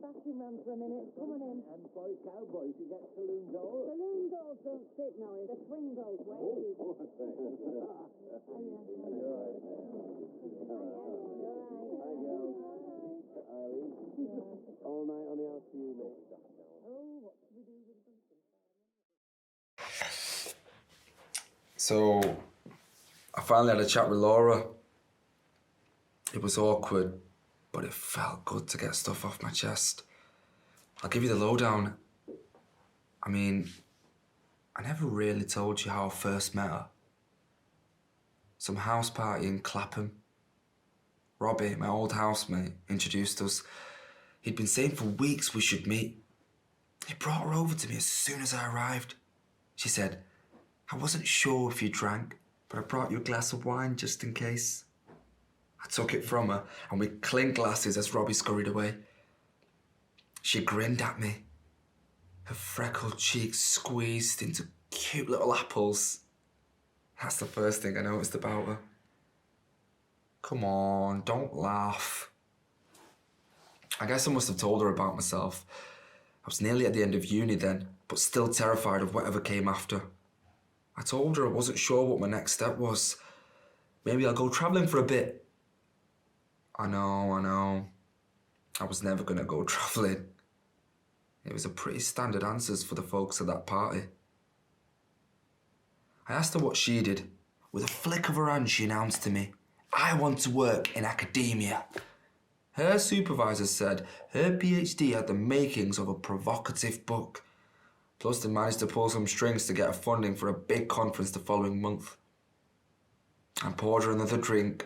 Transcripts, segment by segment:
bathroom round for a minute. Come on in. And boys, cowboys, you get saloon doors. Saloon doors don't sit now. The swing doors wave. Hi, girls. Eileen. All night on the house for you, mate. Oh, what should we do with them? So, I finally had a chat with Laura. It was awkward, but it felt good to get stuff off my chest. I'll give you the lowdown. I mean, I never really told you how I first met her. Some house party in Clapham. Robbie, my old housemate, introduced us. He'd been saying for weeks we should meet. He brought her over to me as soon as I arrived. She said, I wasn't sure if you drank, but I brought you a glass of wine just in case. I took it from her and we clinked glasses as Robbie scurried away. She grinned at me. Her freckled cheeks squeezed into cute little apples. That's the first thing I noticed about her. Come on, don't laugh. I guess I must have told her about myself. I was nearly at the end of uni then, but still terrified of whatever came after. I told her I wasn't sure what my next step was. Maybe I'll go travelling for a bit. I know. I was never going to go travelling. It was a pretty standard answers for the folks at that party. I asked her what she did. With a flick of her hand, she announced to me, I want to work in academia. Her supervisor said her PhD had the makings of a provocative book. Plus, they managed to pull some strings to get her funding for a big conference the following month. I poured her another drink,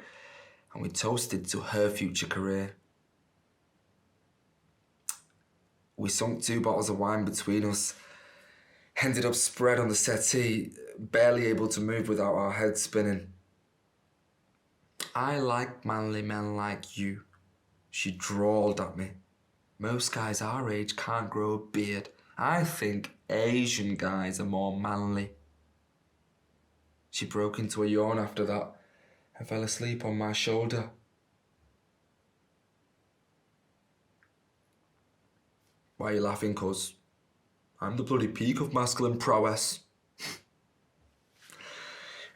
and we toasted to her future career. We sunk 2 bottles of wine between us, ended up spread on the settee, barely able to move without our heads spinning. I like manly men like you, she drawled at me. Most guys our age can't grow a beard. I think Asian guys are more manly. She broke into a yawn after that and fell asleep on my shoulder. Why are you laughing, cuz? I'm the bloody peak of masculine prowess.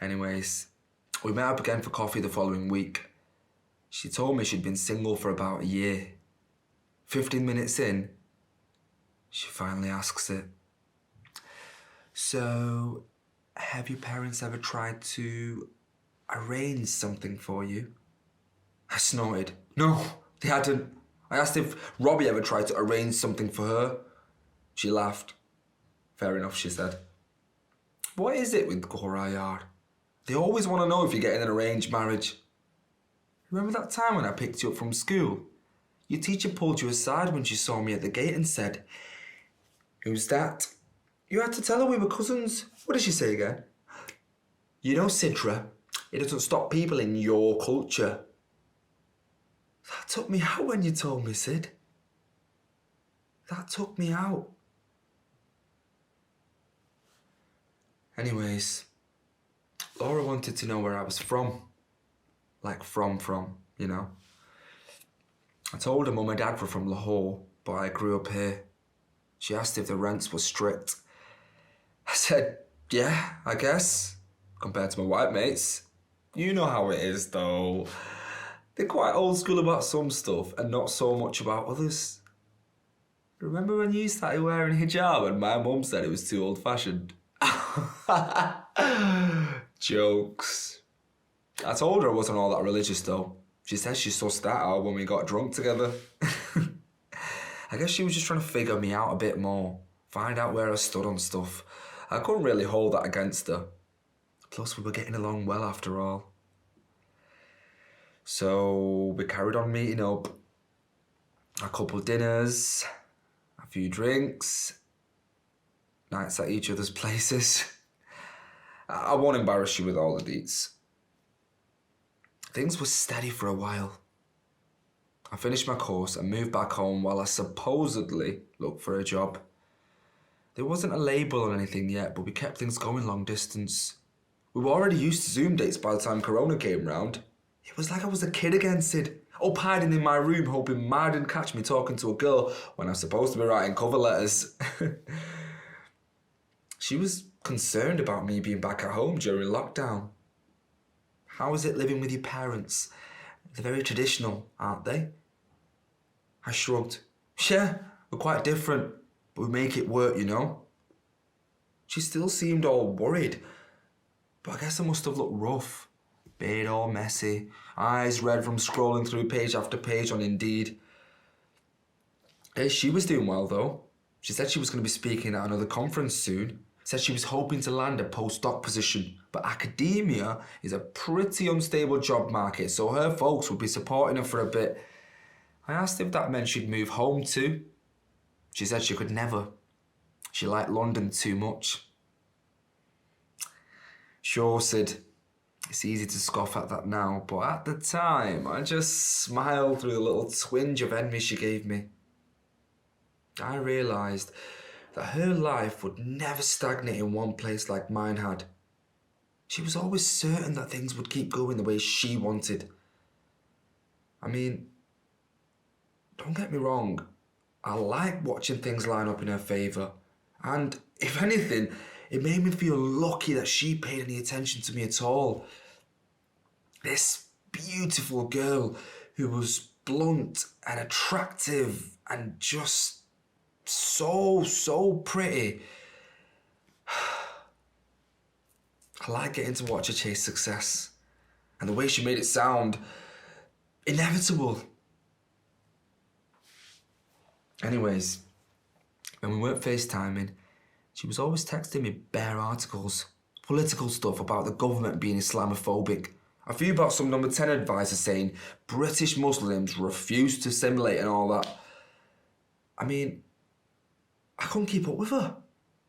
Anyways, we met up again for coffee the following week. She told me she'd been single for about a year. 15 minutes in, she finally asks it. So, have your parents ever tried to arrange something for you? I snorted. No, they hadn't. I asked if Robbie ever tried to arrange something for her. She laughed. Fair enough, she said. What is it with Gorayard? They always want to know if you're getting an arranged marriage. Remember that time when I picked you up from school? Your teacher pulled you aside when she saw me at the gate and said, Who's that? You had to tell her we were cousins. What did she say again? You know, Sidra, it doesn't stop people in your culture. That took me out when you told me, Sid. That took me out. Anyways, Laura wanted to know where I was from. Like from, you know. I told her mum and dad were from Lahore, but I grew up here. She asked if the rents were strict. I said, yeah, I guess, compared to my white mates. You know how it is, though. They're quite old school about some stuff and not so much about others. Remember when you started wearing hijab and my mum said it was too old-fashioned? Jokes. I told her I wasn't all that religious, though. She said she sussed that out when we got drunk together. I guess she was just trying to figure me out a bit more, find out where I stood on stuff. I couldn't really hold that against her. Plus, we were getting along well after all. So we carried on meeting up. A couple dinners, a few drinks, nights at each other's places. I won't embarrass you with all the deets. Things were steady for a while. I finished my course and moved back home while I supposedly looked for a job. There wasn't a label or anything yet, but we kept things going long distance. We were already used to Zoom dates by the time Corona came round. It was like I was a kid again, Sid. up hiding in my room hoping Ma didn't catch me talking to a girl when I'm supposed to be writing cover letters. She was concerned about me being back at home during lockdown. How is it living with your parents? They're very traditional, aren't they? I shrugged. Yeah, we're quite different, but we make it work, you know. She still seemed all worried, but I guess I must have looked rough. Beard all messy, eyes red from scrolling through page after page on Indeed. Hey, she was doing well though. She said she was going to be speaking at another conference soon. Said she was hoping to land a postdoc position, but academia is a pretty unstable job market, so her folks would be supporting her for a bit. I asked if that meant she'd move home too. She said she could never. She liked London too much. Sure, Sid. It's easy to scoff at that now, but at the time, I just smiled through the little twinge of envy she gave me. I realised that her life would never stagnate in one place like mine had. She was always certain that things would keep going the way she wanted. I mean, don't get me wrong, I like watching things line up in her favour. And if anything, it made me feel lucky that she paid any attention to me at all. This beautiful girl who was blunt and attractive and just so pretty. I like getting to watch her chase success and the way she made it sound inevitable. Anyways, when we weren't FaceTiming, she was always texting me bare articles, political stuff about the government being Islamophobic. A few about some number 10 advisors saying British Muslims refuse to assimilate and all that. I mean, I couldn't keep up with her.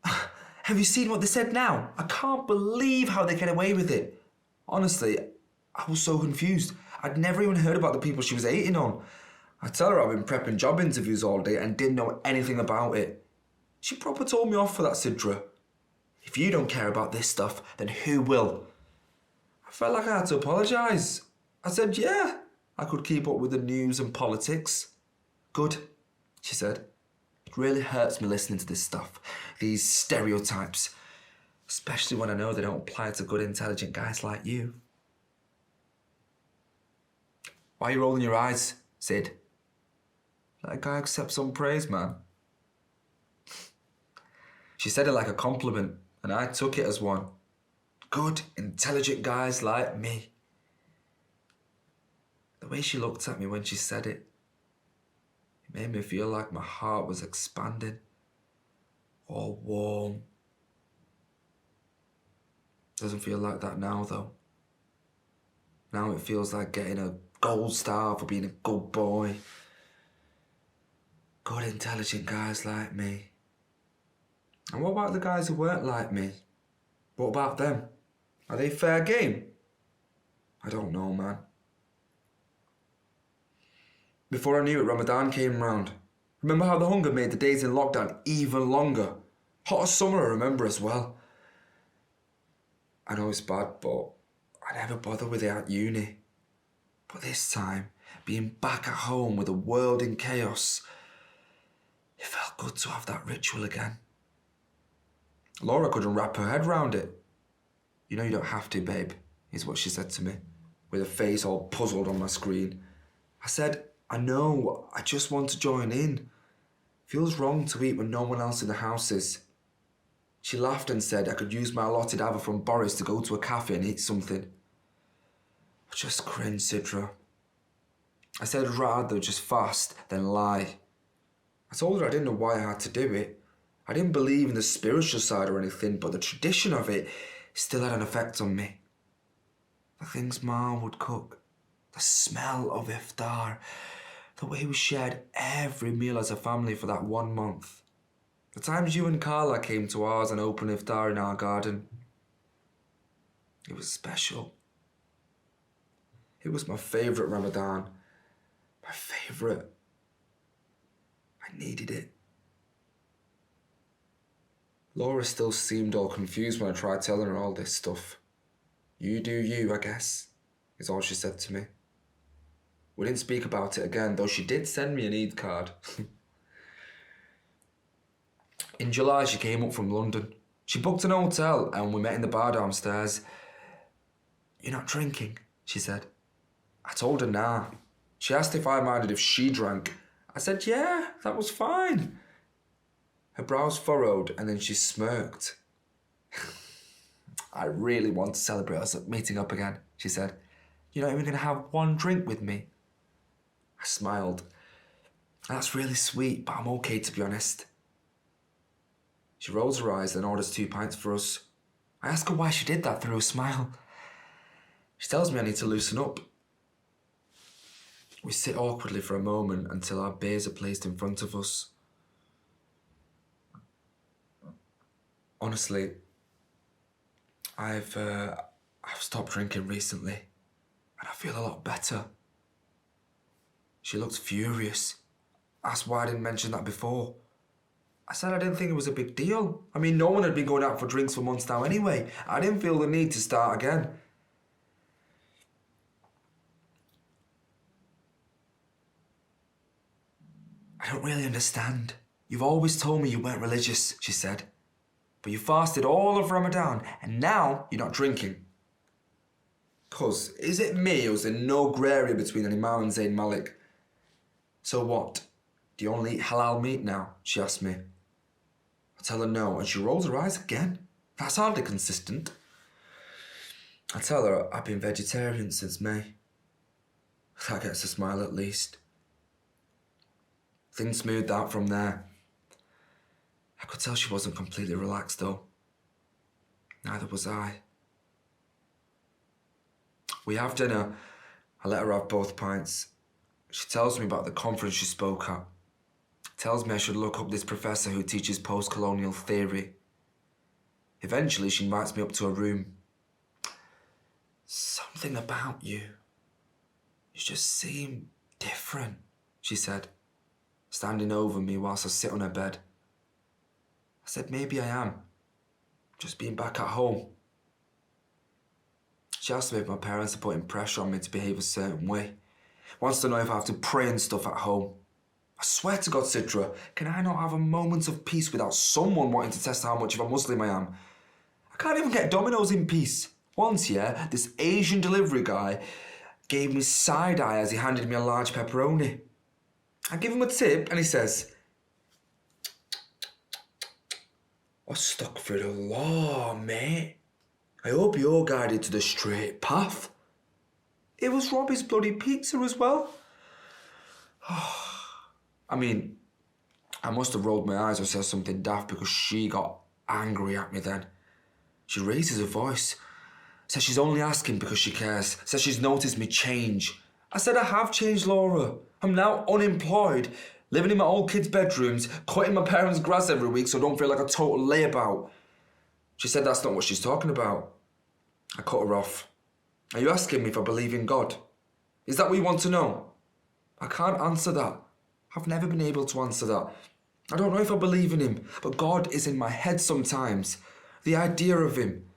Have you seen what they said now? I can't believe how they get away with it. Honestly, I was so confused. I'd never even heard about the people she was hating on. I tell her I've been prepping job interviews all day and didn't know anything about it. She proper told me off for that, Sidra. If you don't care about this stuff, then who will? I felt like I had to apologise. I said, yeah, I could keep up with the news and politics. Good, she said. It really hurts me listening to this stuff, these stereotypes, especially when I know they don't apply to good, intelligent guys like you. Why are you rolling your eyes, Sid? Let a guy accept some praise, man. She said it like a compliment, and I took it as one. Good, intelligent guys like me. The way she looked at me when she said it, it made me feel like my heart was expanding, all warm. Doesn't feel like that now, though. Now it feels like getting a gold star for being a good boy. Good, intelligent guys like me. And what about the guys who weren't like me? What about them? Are they fair game? I don't know, man. Before I knew it, Ramadan came round. Remember how the hunger made the days in lockdown even longer? Hot as summer, I remember as well. I know it's bad, but I never bother with it at uni. But this time, being back at home with the world in chaos, it felt good to have that ritual again. Laura couldn't wrap her head round it. You know you don't have to, babe, is what she said to me, with her face all puzzled on my screen. I said, I know, I just want to join in. Feels wrong to eat when no one else in the house is. She laughed and said I could use my allotted hour from Boris to go to a cafe and eat something. I just cringed, Sidra. I said I'd rather just fast than lie. I told her I didn't know why I had to do it. I didn't believe in the spiritual side or anything, but the tradition of it still had an effect on me. The things Ma would cook, the smell of iftar, the way we shared every meal as a family for that 1 month. The times you and Carla came to ours and opened iftar in our garden. It was special. It was my favourite Ramadan. My favourite. I needed it. Laura still seemed all confused when I tried telling her all this stuff. You do you, I guess, is all she said to me. We didn't speak about it again, though she did send me an Eid card. In July, she came up from London. She booked an hotel and we met in the bar downstairs. "You're not drinking?" she said. I told her nah. She asked if I minded if she drank. I said, yeah, that was fine. Her brows furrowed and then she smirked. "I really want to celebrate us meeting up again," she said. "You're not even going to have one drink with me?" I smiled. "That's really sweet, but I'm okay, to be honest." She rolls her eyes and orders 2 pints for us. I ask her why she did that through a smile. She tells me I need to loosen up. We sit awkwardly for a moment until our beers are placed in front of us. Honestly, I've stopped drinking recently, and I feel a lot better. She looked furious. Asked why I didn't mention that before. I said I didn't think it was a big deal. I mean, no one had been going out for drinks for months now anyway. I didn't feel the need to start again. "I don't really understand. You've always told me you weren't religious," she said. "But you fasted all of Ramadan, and now you're not drinking." "'Cause, is it me or is there no grey area between an Imam and Zayn Malik?" "So what? Do you only eat halal meat now?" she asked me. I tell her no, and she rolls her eyes again. That's hardly consistent. I tell her I've been vegetarian since May. That gets a smile at least. Things smoothed out from there. I could tell she wasn't completely relaxed though. Neither was I. We have dinner. I let her have both pints. She tells me about the conference she spoke at. Tells me I should look up this professor who teaches post-colonial theory. Eventually, she invites me up to her room. "Something about you. You just seem different," she said, standing over me whilst I sit on her bed. I said, "Maybe I am. Just being back at home." She asked me if my parents are putting pressure on me to behave a certain way. Wants to know if I have to pray and stuff at home. I swear to God, Sidra, can I not have a moment of peace without someone wanting to test how much of a Muslim I am? I can't even get Domino's in peace. Once, yeah, this Asian delivery guy gave me side-eye as he handed me a large pepperoni. I give him a tip and he says, "Astaghfirullah, mate. I hope you're guided to the straight path." It was Robbie's bloody pizza as well. I mean, I must have rolled my eyes or said something daft because she got angry at me then. She raises her voice. Says she's only asking because she cares. Says she's noticed me change. I said I have changed, Laura. I'm now unemployed, living in my old kids' bedrooms, cutting my parents' grass every week so I don't feel like a total layabout. She said that's not what she's talking about. I cut her off. "Are you asking me if I believe in God? Is that what you want to know?" I can't answer that. I've never been able to answer that. I don't know if I believe in him, but God is in my head sometimes. The idea of him.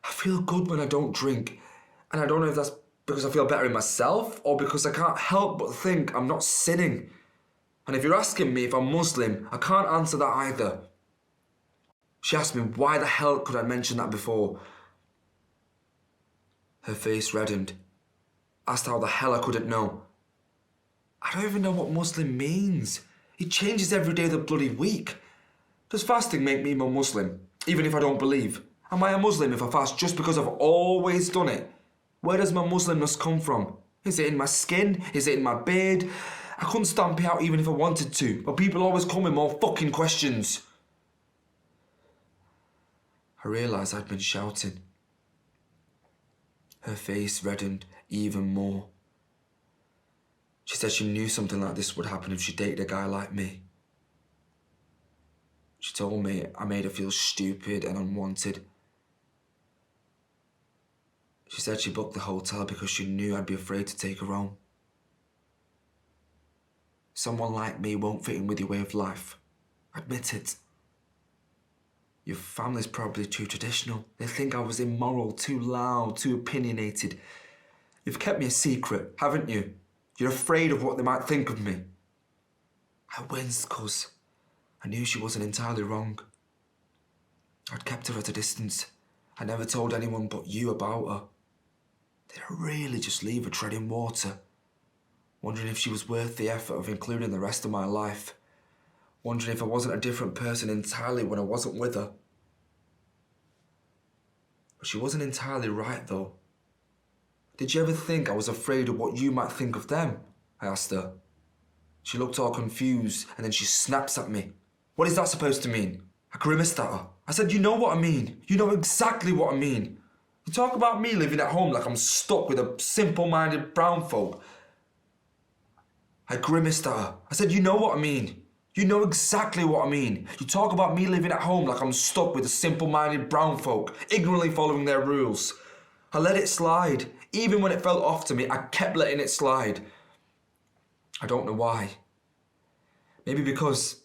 I feel good when I don't drink, and I don't know if that's because I feel better in myself or because I can't help but think I'm not sinning. And if you're asking me if I'm Muslim, I can't answer that either. She asked me why the hell could I mention that before. Her face reddened. Asked how the hell I couldn't know. I don't even know what Muslim means. It changes every day of the bloody week. Does fasting make me a Muslim, even if I don't believe? Am I a Muslim if I fast just because I've always done it? Where does my Muslimness come from? Is it in my skin? Is it in my beard? I couldn't stamp it out even if I wanted to, but people always come with more fucking questions. I realised I'd been shouting. Her face reddened even more. She said she knew something like this would happen if she dated a guy like me. She told me I made her feel stupid and unwanted. She said she booked the hotel because she knew I'd be afraid to take her home. Someone like me won't fit in with your way of life. Admit it. Your family's probably too traditional. They think I was immoral, too loud, too opinionated. You've kept me a secret, haven't you? You're afraid of what they might think of me. I winced, cuz I knew she wasn't entirely wrong. I'd kept her at a distance. I never told anyone but you about her. Did I really just leave her treading water? Wondering if she was worth the effort of including the rest of my life. Wondering if I wasn't a different person entirely when I wasn't with her. But she wasn't entirely right, though. Did you ever think I was afraid of what you might think of them? I asked her. She looked all confused, and then she snaps at me. What is that supposed to mean? I grimaced at her. I said, you know what I mean. You know exactly what I mean. You talk about me living at home like I'm stuck with a simple-minded brown folk. I grimaced at her. I said, you know what I mean. You know exactly what I mean. You talk about me living at home like I'm stuck with a simple-minded brown folk, ignorantly following their rules. I let it slide. Even when it felt off to me, I kept letting it slide. I don't know why. Maybe because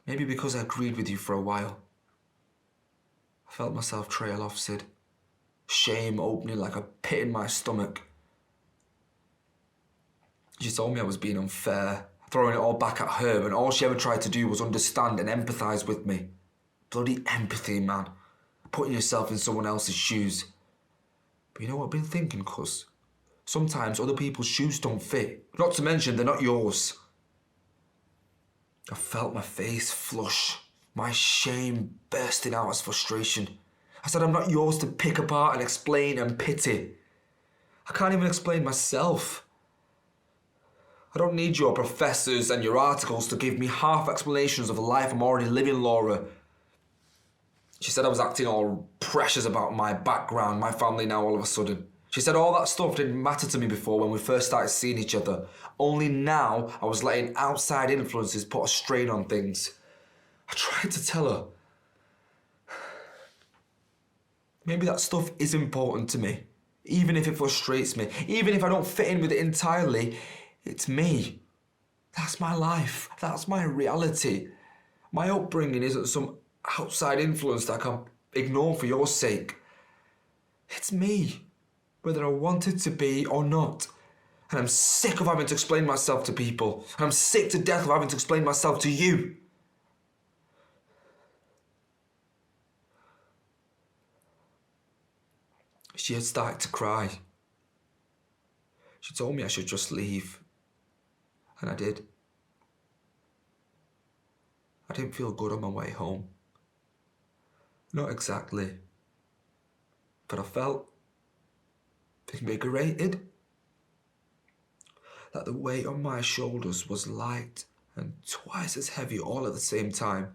I agreed with you for a while. I felt myself trail off, Sid. Shame opening like a pit in my stomach. She told me I was being unfair, throwing it all back at her when all she ever tried to do was understand and empathise with me. Bloody empathy, man. Putting yourself in someone else's shoes. But you know what I've been thinking, cuz? Sometimes other people's shoes don't fit. Not to mention they're not yours. I felt my face flush, my shame bursting out as frustration. I said I'm not yours to pick apart and explain and pity. I can't even explain myself. I don't need your professors and your articles to give me half explanations of the life I'm already living, Laura. She said I was acting all precious about my background, my family now all of a sudden. She said all that stuff didn't matter to me before when we first started seeing each other. Only now I was letting outside influences put a strain on things. I tried to tell her. Maybe that stuff is important to me. Even if it frustrates me. Even if I don't fit in with it entirely. It's me. That's my life. That's my reality. My upbringing isn't some outside influence that I can ignore for your sake. It's me. Whether I want it to be or not. And I'm sick of having to explain myself to people. And I'm sick to death of having to explain myself to you. She had started to cry. She told me I should just leave. And I did. I didn't feel good on my way home. Not exactly. But I felt invigorated. That the weight on my shoulders was light and twice as heavy all at the same time.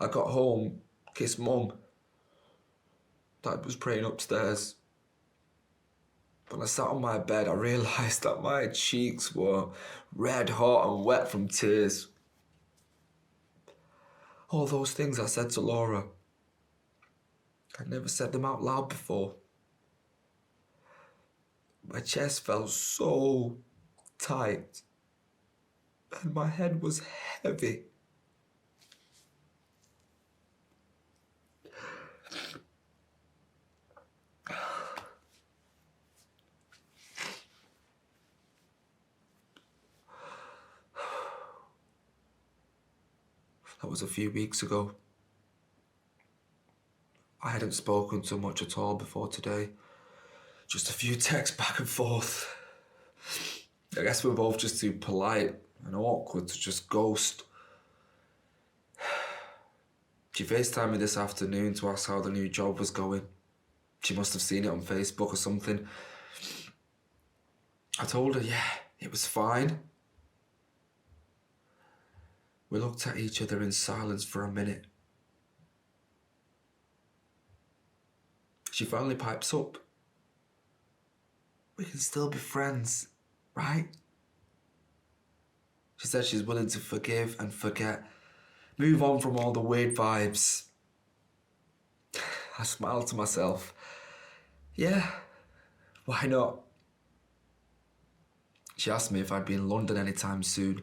I got home, kissed Mum. Dad was praying upstairs. When I sat on my bed, I realised that my cheeks were red hot and wet from tears. All those things I said to Laura, I'd never said them out loud before. My chest felt so tight and my head was heavy. That was a few weeks ago. I hadn't spoken so much at all before today. Just a few texts back and forth. I guess we were both just too polite and awkward to just ghost. She FaceTimed me this afternoon to ask how the new job was going. She must have seen it on Facebook or something. I told her, yeah, it was fine. We looked at each other in silence for a minute. She finally pipes up. We can still be friends, right? She said she's willing to forgive and forget. Move on from all the weird vibes. I smiled to myself. Yeah, why not? She asked me if I'd be in London anytime soon.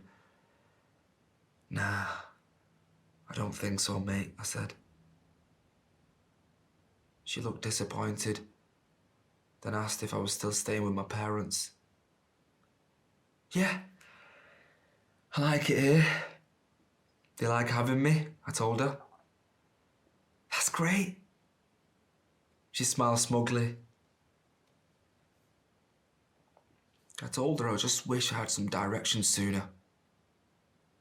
Nah, I don't think so, mate, I said. She looked disappointed. then asked if I was still staying with my parents. Yeah, I like it here. They like having me, I told her. That's great. She smiled smugly. I told her I just wish I had some direction sooner.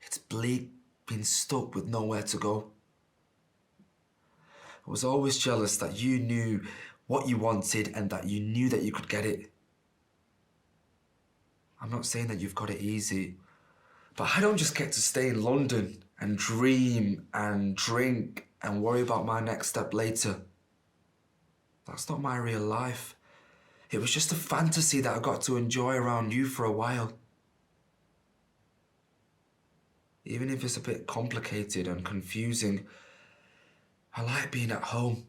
It's bleak being stuck with nowhere to go. I was always jealous that you knew what you wanted and that you knew that you could get it. I'm not saying that you've got it easy, but I don't just get to stay in London and dream and drink and worry about my next step later. That's not my real life. It was just a fantasy that I got to enjoy around you for a while. Even if it's a bit complicated and confusing, I like being at home.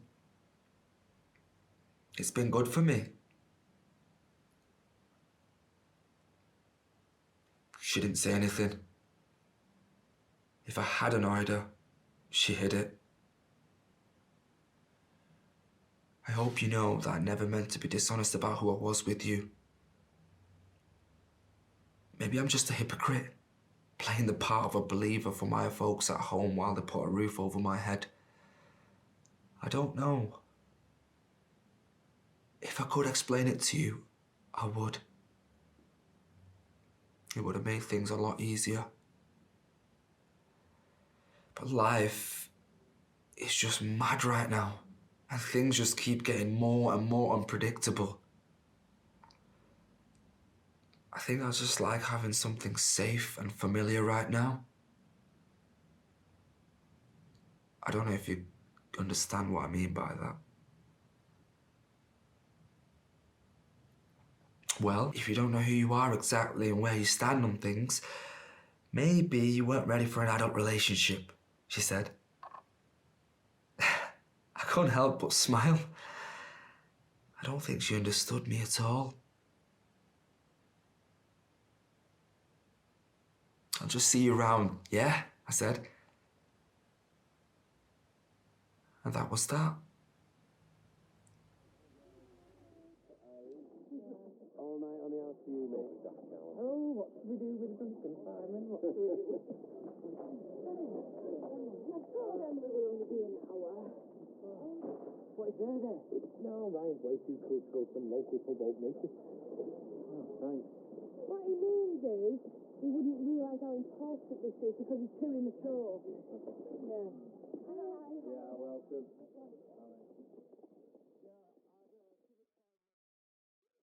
It's been good for me. She didn't say anything. If I had annoyed her, she hid it. I hope you know that I never meant to be dishonest about who I was with you. Maybe I'm just a hypocrite, playing the part of a believer for my folks at home while they put a roof over my head. I don't know. If I could explain it to you, I would. It would have made things a lot easier. But life is just mad right now, and things just keep getting more and more unpredictable. I think I just like having something safe and familiar right now. I don't know if you understand what I mean by that. Well, if you don't know who you are exactly and where you stand on things, maybe you weren't ready for an adult relationship, she said. I couldn't help but smile. I don't think she understood me at all. I'll just see you around, yeah? I said. And that was that. All night on the house for you, mate. Oh, what should we do with Duncan, Simon? What should we do with... I told them we will only be an hour. What is there? No, Ryan's way too cool to go to some local pub opening. Oh, thanks. What he means is he wouldn't realise how important this is because he's too immature. Yeah. Yeah, welcome.